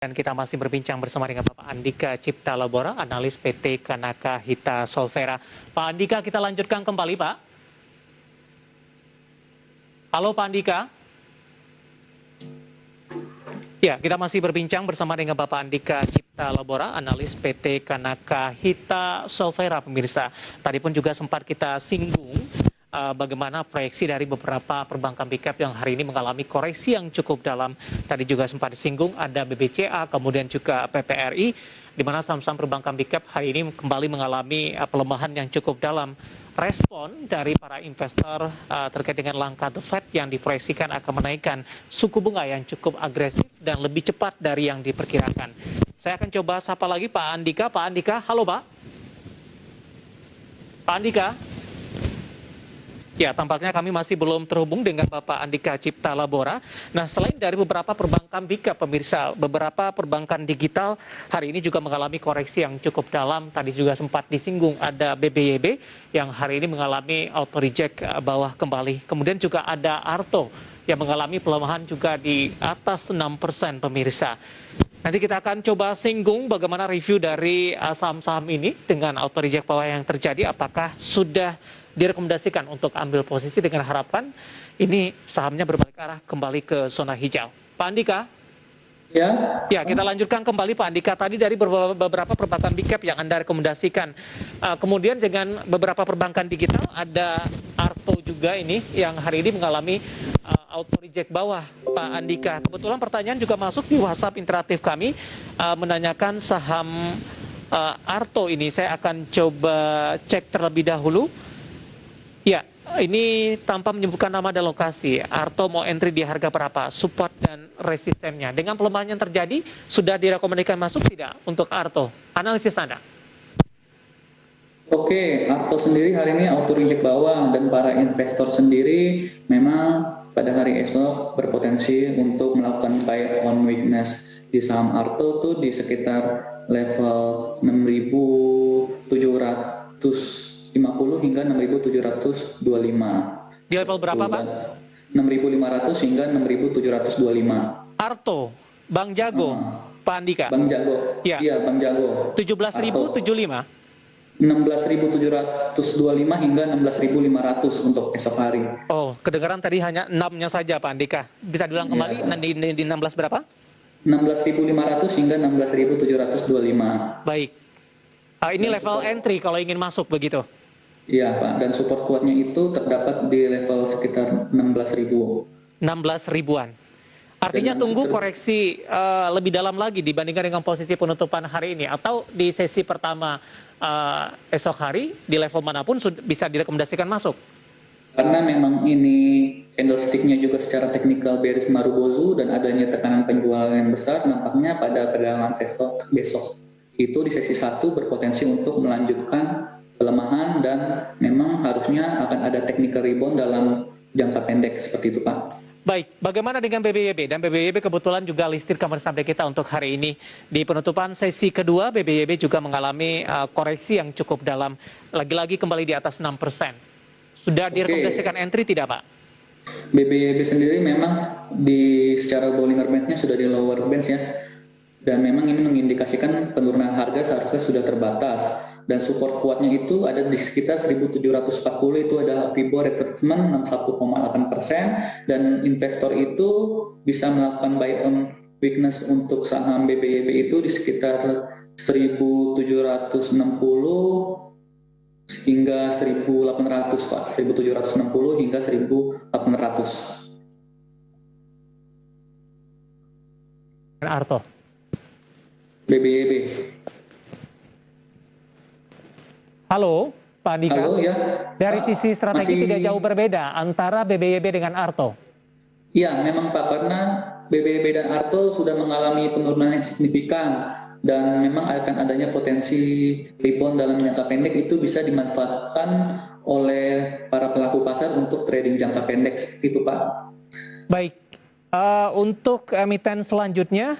Dan kita masih berbincang bersama dengan Bapak Andika Cipta Labora, analis PT Kanaka Hita Solvera. Pak Andika, kita lanjutkan kembali, Pak. Halo, Pak Andika. Ya, kita masih berbincang bersama dengan Bapak Andika Cipta Labora, analis PT Kanaka Hita Solvera, pemirsa. Tadi pun juga sempat kita singgung bagaimana proyeksi dari beberapa perbankan big cap yang hari ini mengalami koreksi yang cukup dalam. Tadi juga sempat disinggung ada BBCA, kemudian juga PPRI, di mana saham-saham perbankan big cap hari ini kembali mengalami pelemahan yang cukup dalam. Respon dari para investor terkait dengan langkah The Fed yang diproyeksikan akan menaikkan suku bunga yang cukup agresif dan lebih cepat dari yang diperkirakan. Saya akan coba sapa lagi Pak Andika. Pak Andika, halo Pak. Pak Andika. Ya, tampaknya kami masih belum terhubung dengan Bapak Andika Cipta Labora. Nah, selain dari beberapa perbankan big cap, pemirsa, beberapa perbankan digital hari ini juga mengalami koreksi yang cukup dalam. Tadi juga sempat disinggung ada BBYB yang hari ini mengalami auto reject bawah kembali. Kemudian juga ada Arto yang mengalami pelemahan juga di atas 6%, pemirsa. Nanti kita akan coba singgung bagaimana review dari saham-saham ini dengan auto reject bawah yang terjadi. Apakah sudah direkomendasikan untuk ambil posisi dengan harapan ini sahamnya berbalik arah kembali ke zona hijau. Pak Andika? Ya, kita lanjutkan kembali Pak Andika. Tadi dari beberapa perbankan big cap yang Anda rekomendasikan. Kemudian dengan beberapa perbankan digital ada Arto juga ini yang hari ini mengalami auto reject bawah, Pak Andika. Kebetulan pertanyaan juga masuk di WhatsApp interaktif kami menanyakan saham Arto ini. Saya akan coba cek terlebih dahulu. Ya, ini tanpa menyebutkan nama dan lokasi. Arto mau entry di harga berapa? Support dan resistennya. Dengan pelemahan yang terjadi, sudah direkomendasikan masuk tidak untuk Arto? Analisis Anda. Oke, Arto sendiri hari ini auto reject bawah dan para investor sendiri memang pada hari esok berpotensi untuk melakukan buy on weakness di saham Arto tuh di sekitar level 6.750 hingga 6.725. Di level berapa, Pak? 6.500 hingga 6.725. Arto, Bang Jago, Pak Andika. Bang Jago. Ya. Iya, Bang Jago. 17.075. 16.725 hingga 16.500 untuk esok hari. Oh, kedengaran tadi hanya 6-nya saja, Pak Andika. Bisa diulang kembali di 16 berapa? 16.500 hingga 16.725. Baik. Ini level entry kalau ingin masuk begitu. Iya Pak, dan support kuatnya itu terdapat di level sekitar 16.000. 16 ribuan. Artinya tunggu koreksi lebih dalam lagi dibandingkan dengan posisi penutupan hari ini. Atau di sesi pertama esok hari, di level manapun bisa direkomendasikan masuk? Karena memang ini candlestick-nya juga secara teknikal bearish Marubozu dan adanya tekanan penjualan yang besar, nampaknya pada perdagangan besok itu di sesi 1 berpotensi untuk melanjutkan pelemahan dan memang harusnya akan ada technical rebound dalam jangka pendek seperti itu Pak. Baik, bagaimana dengan BBYB? Dan BBYB kebetulan juga listed cover update kita untuk hari ini. Di penutupan sesi kedua, BBYB juga mengalami koreksi yang cukup dalam. Lagi-lagi kembali di atas 6%. Sudah direkomendasikan entry tidak Pak? BBYB sendiri memang secara Bollinger Band-nya sudah di lower band ya. Dan memang ini mengindikasikan penurunan harga seharusnya sudah terbatas. Dan support kuatnya itu ada di sekitar 1740, itu ada Fibo retracement 61,8%, dan investor itu bisa melakukan buy on weakness untuk saham BBYB itu di sekitar 1760 hingga 1800 Pak, 1760 hingga 1800. Arto. BBYB. Halo, Pak Andika. Halo, ya. Dari sisi strategi tidak jauh berbeda antara BBYB dengan Arto. Iya, memang Pak, karena BBYB dan Arto sudah mengalami penurunan yang signifikan dan memang akan adanya potensi rebound dalam jangka pendek itu bisa dimanfaatkan oleh para pelaku pasar untuk trading jangka pendek itu Pak. Baik. Untuk emiten selanjutnya,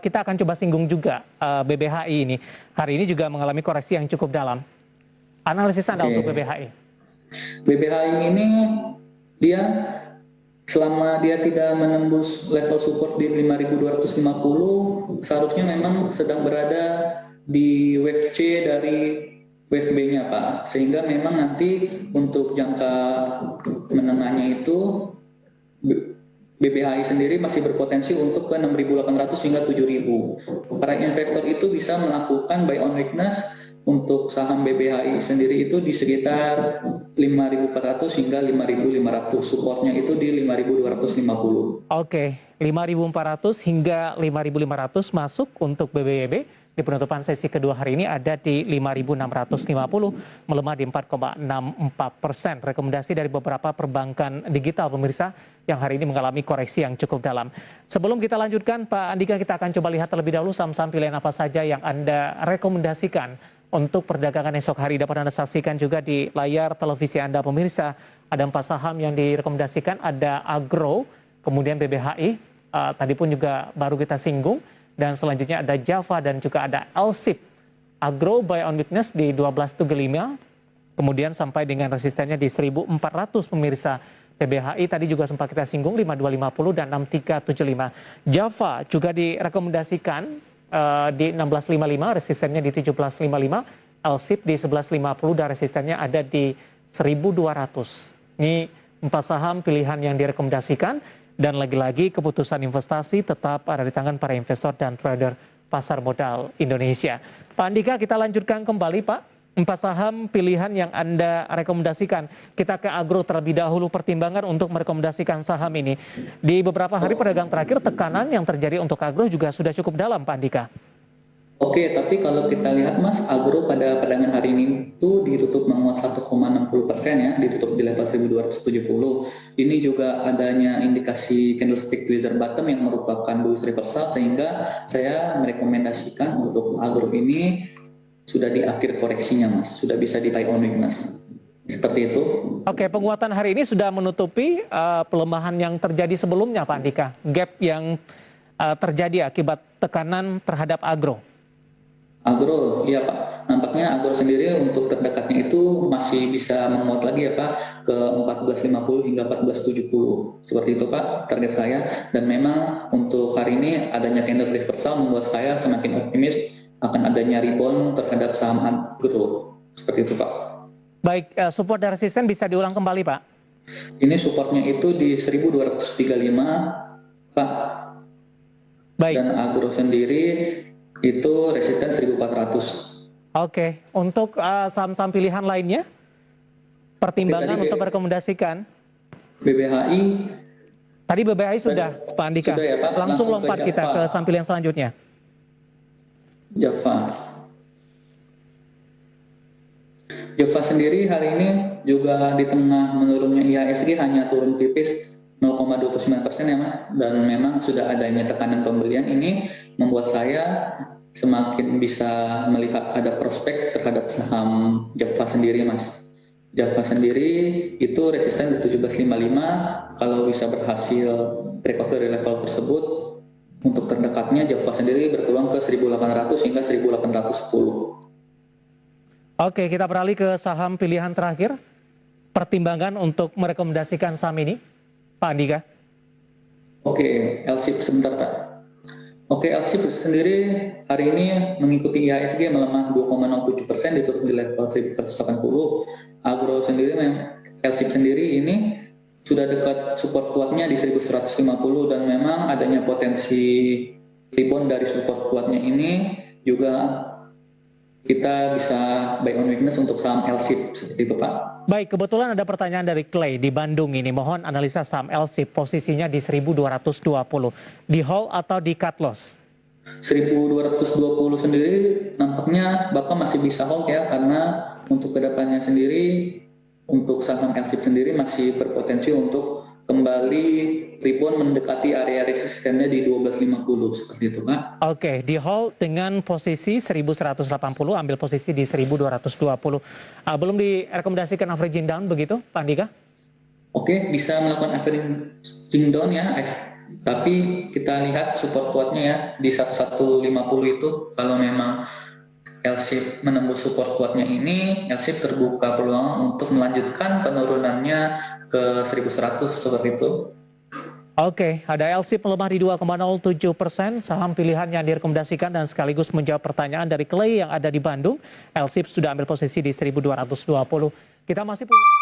kita akan coba singgung juga BBHI ini. Hari ini juga mengalami koreksi yang cukup dalam. Analisis Anda untuk BBHI? BBHI ini dia selama dia tidak menembus level support di 5.250, seharusnya memang sedang berada di wave C dari wave B-nya Pak. Sehingga memang nanti untuk jangka menengahnya itu BBHI sendiri masih berpotensi untuk ke 6.800 hingga 7.000. Para investor itu bisa melakukan buy on weakness untuk saham BBHI sendiri itu di sekitar 5.400 hingga 5.500. Supportnya itu di 5.250. Oke, 5.400 hingga 5.500 masuk untuk BBYB. Di penutupan sesi kedua hari ini ada di 5.650, melemah di 4,64%. Rekomendasi dari beberapa perbankan digital pemirsa yang hari ini mengalami koreksi yang cukup dalam. Sebelum kita lanjutkan, Pak Andika, kita akan coba lihat terlebih dahulu saham-saham pilihan apa saja yang Anda rekomendasikan untuk perdagangan esok hari. Dapat Anda saksikan juga di layar televisi Anda pemirsa. Ada 4 saham yang direkomendasikan, ada Agro, kemudian BBHI, tadi pun juga baru kita singgung. Dan selanjutnya ada Java dan juga ada LSIP. Agro buy on weakness di 12.75, kemudian sampai dengan resistennya di 1.400 pemirsa. PBHI tadi juga sempat kita singgung 5.250 dan 6.375. Java juga direkomendasikan di 16.55, resistennya di 17.55. LSIP di 11.50 dan resistennya ada di 1.200. Ini 4 saham pilihan yang direkomendasikan. Dan lagi-lagi keputusan investasi tetap ada di tangan para investor dan trader pasar modal Indonesia. Pak Andika, kita lanjutkan kembali Pak. 4 saham pilihan yang Anda rekomendasikan. Kita ke Agro terlebih dahulu, pertimbangan untuk merekomendasikan saham ini. Di beberapa hari pedagang terakhir, tekanan yang terjadi untuk Agro juga sudah cukup dalam Pak Andika. Oke, tapi kalau kita lihat Mas, Agro pada perdagangan hari ini itu ditutup menguat 1,60% ya, ditutup di level 1270. Ini juga adanya indikasi candlestick tweezer bottom yang merupakan bullish reversal, sehingga saya merekomendasikan untuk Agro ini sudah di akhir koreksinya Mas, sudah bisa di buy on weakness. Seperti itu. Oke, penguatan hari ini sudah menutupi pelemahan yang terjadi sebelumnya Pak Andika. Gap yang terjadi akibat tekanan terhadap Agro. Agro, iya Pak. Nampaknya Agro sendiri untuk terdekatnya itu masih bisa menguat lagi ya Pak ke 14.50 hingga 14.70. Seperti itu Pak target saya. Dan memang untuk hari ini adanya candle reversal membuat saya semakin optimis akan adanya rebound terhadap saham Agro. Seperti itu Pak. Baik, support dan resisten bisa diulang kembali Pak. Ini supportnya itu di 1.235 Pak. Baik. Dan Agro sendiri itu resisten 1.400. Oke, untuk saham-saham pilihan lainnya, pertimbangan untuk merekomendasikan? BBHI. Tadi BBHI sudah, Pak Andika. Sudah ya, Pak? Langsung lompat kita ke saham pilihan selanjutnya. Java sendiri hari ini juga di tengah menurunnya IHSG hanya turun tipis 0,29% ya Mas, dan memang sudah adanya tekanan pembelian ini membuat saya semakin bisa melihat ada prospek terhadap saham Java sendiri Mas. Java sendiri itu resisten di 17.55, kalau bisa berhasil breakout dari level tersebut, untuk terdekatnya Java sendiri berpeluang ke 1.800 hingga 1.810. Oke, kita beralih ke saham pilihan terakhir. Pertimbangan untuk merekomendasikan saham ini, Pak Andika. Oke, LSIP sebentar Pak. Oke, LSIP sendiri hari ini mengikuti IHSG melemah 2,07%, ditutup di level 1.180. Agro sendiri, LSIP sendiri ini sudah dekat support kuatnya di 1.150, dan memang adanya potensi rebound dari support kuatnya ini juga kita bisa buy on weakness untuk saham LSIP seperti itu Pak. Baik, kebetulan ada pertanyaan dari Clay di Bandung ini. Mohon analisa saham LSIP, posisinya di 1.220. Di hold atau di cut loss? 1.220 sendiri nampaknya Bapak masih bisa hold ya, karena untuk kedepannya sendiri untuk saham LSIP sendiri masih berpotensi untuk kembali rebound mendekati area resistennya di 12.50 seperti itu Pak. Oke, di hold dengan posisi 1.180, ambil posisi di 1.220. Belum direkomendasikan averaging down begitu Pak Andika? Oke, bisa melakukan averaging down ya, tapi kita lihat support kuatnya ya di 1150 itu. Kalau memang LSIP menembus support kuatnya ini, LSIP terbuka peluang untuk melanjutkan penurunannya ke 1.100 seperti itu. Oke, ada LSIP melemah di 2,07%, saham pilihan yang direkomendasikan dan sekaligus menjawab pertanyaan dari Clay yang ada di Bandung. LSIP sudah ambil posisi di 1.220. Kita masih punya